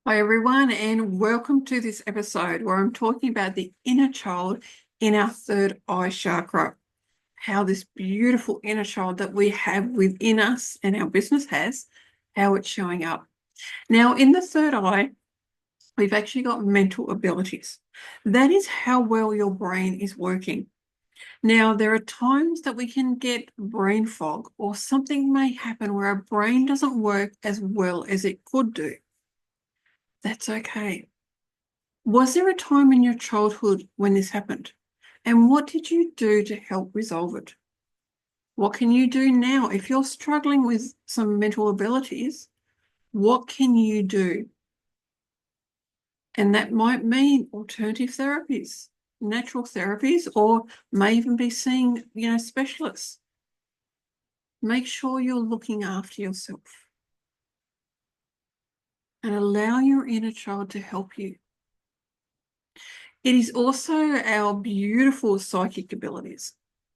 Hi, everyone, and welcome to this episode where I'm talking about the inner child in our third eye chakra. How this beautiful inner child that we have within us and our business has, how it's showing up. Now, in the third eye, we've actually got mental abilities. That is how well your brain is working. Now, there are times that we can get brain fog, or something may happen where our brain doesn't work as well as it could do. That's okay. Was there a time in your childhood when this happened? And what did you do to help resolve it? What can you do now? If you're struggling with some mental abilities, what can you do? And that might mean alternative therapies, natural therapies, or may even be seeing, specialists. Make sure you're looking after yourself and allow your inner child to help you. It is also our beautiful psychic abilities.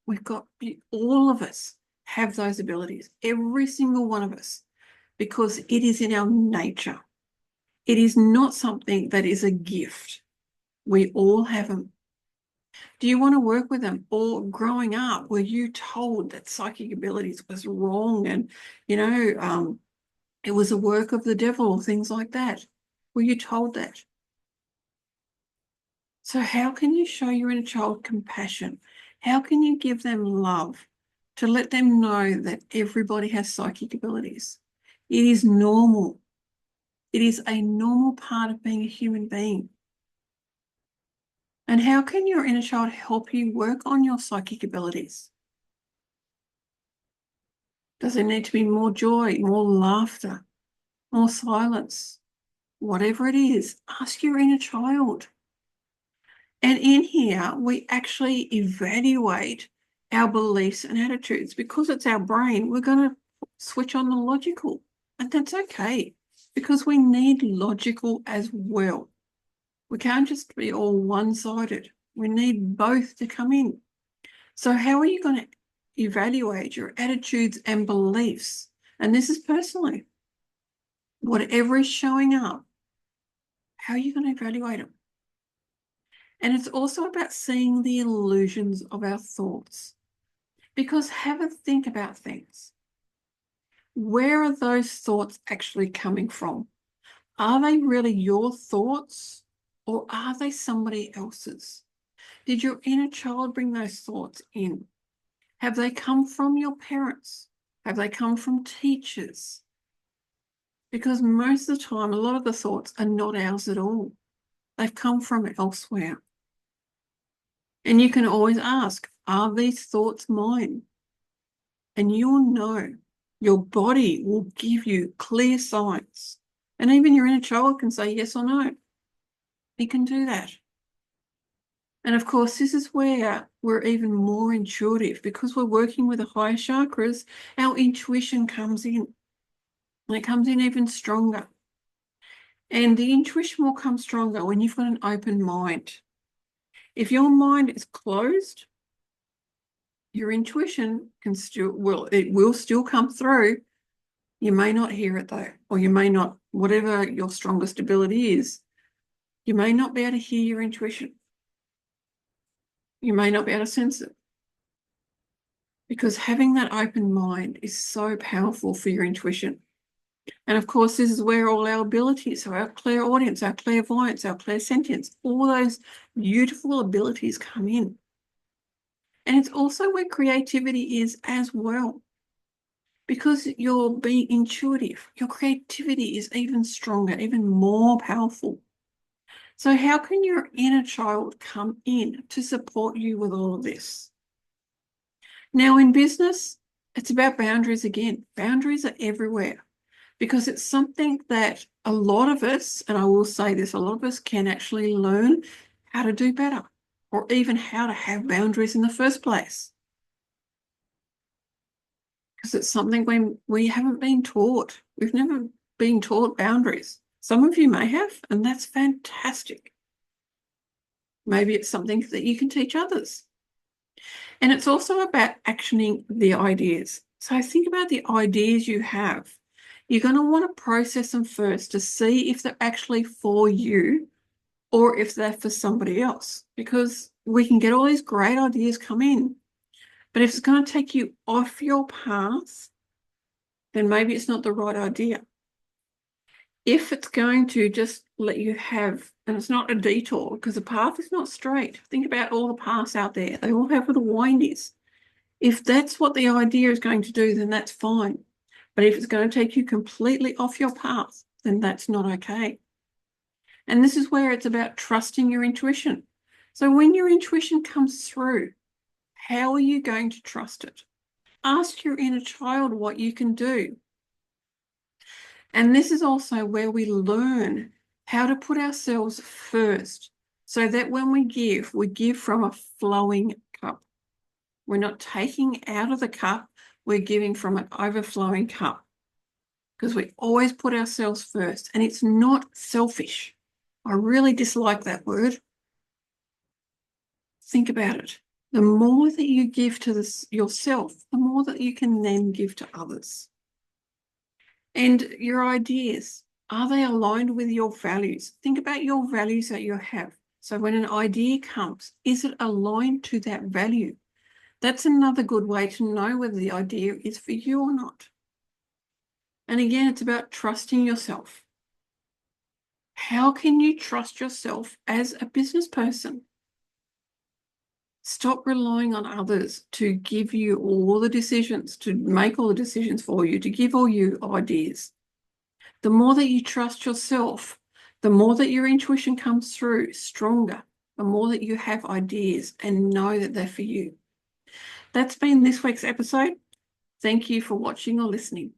We've got, all of us have those abilities, every single one of us, because it is in our nature. It is not something that is a gift. We all have them. Do you want to work with them? Or growing up, were you told that psychic abilities was wrong and, it was a work of the devil or things like that? Were you told that? So how can you show your inner child compassion? How can you give them love to let them know that everybody has psychic abilities? It is normal. It is a normal part of being a human being. And how can your inner child help you work on your psychic abilities? Does there need to be more joy, more laughter, more silence? Whatever it is, ask your inner child. And in here, we actually evaluate our beliefs and attitudes. Because it's our brain, we're going to switch on the logical. And that's okay, because we need logical as well. We can't just be all one-sided. We need both to come in. So how are you going to evaluate your attitudes and beliefs? And this is personally. Whatever is showing up, how are you going to evaluate them? And it's also about seeing the illusions of our thoughts. Because have a think about things. Where are those thoughts actually coming from? Are they really your thoughts, or are they somebody else's? Did your inner child bring those thoughts in? Have they come from your parents? Have they come from teachers? Because most of the time, a lot of the thoughts are not ours at all. They've come from elsewhere. And you can always ask, are these thoughts mine? And you'll know. Your body will give you clear signs. And even your inner child can say yes or no. It can do that. And of course, this is where we're even more intuitive, because we're working with the higher chakras. Our intuition comes in, and it comes in even stronger. And the intuition will come stronger when you've got an open mind. If your mind is closed, your intuition will still come through. You may not hear it though, or you may not, whatever your strongest ability is, you may not be able to hear your intuition. You may not be able to sense it. Because having that open mind is so powerful for your intuition. And of course, this is where all our abilities, so our clairaudience, our clairvoyance, our clairsentience, all those beautiful abilities come in. And it's also where creativity is as well. Because you're being intuitive, your creativity is even stronger, even more powerful. So how can your inner child come in to support you with all of this? Now, in business, it's about boundaries again. Boundaries are everywhere, because it's something that a lot of us, and I will say this, a lot of us can actually learn how to do better, or even how to have boundaries in the first place. Because it's something we haven't been taught. We've never been taught boundaries. Some of you may have, and that's fantastic. Maybe it's something that you can teach others. And it's also about actioning the ideas. So think about the ideas you have. You're going to want to process them first to see if they're actually for you or if they're for somebody else, because we can get all these great ideas come in, but if it's going to take you off your path, then maybe it's not the right idea. If it's going to just let you have, and it's not a detour, because the path is not straight. Think about all the paths out there. They all have little windies. If that's what the idea is going to do, then that's fine. But if it's going to take you completely off your path, then that's not okay. And this is where it's about trusting your intuition. So when your intuition comes through, how are you going to trust it? Ask your inner child what you can do. And this is also where we learn how to put ourselves first, so that when we give from a flowing cup. We're not taking out of the cup, we're giving from an overflowing cup, because we always put ourselves first, and it's not selfish. I really dislike that word. Think about it. The more that you give to yourself, the more that you can then give to others. And your ideas, are they aligned with your values? Think about your values that you have. So when an idea comes, is it aligned to that value? That's another good way to know whether the idea is for you or not. And again, it's about trusting yourself. How can you trust yourself as a business person? Stop relying on others to give you all the decisions, to make all the decisions for you, to give all you ideas. The more that you trust yourself, the more that your intuition comes through stronger, the more that you have ideas and know that they're for you. That's been this week's episode. Thank you for watching or listening.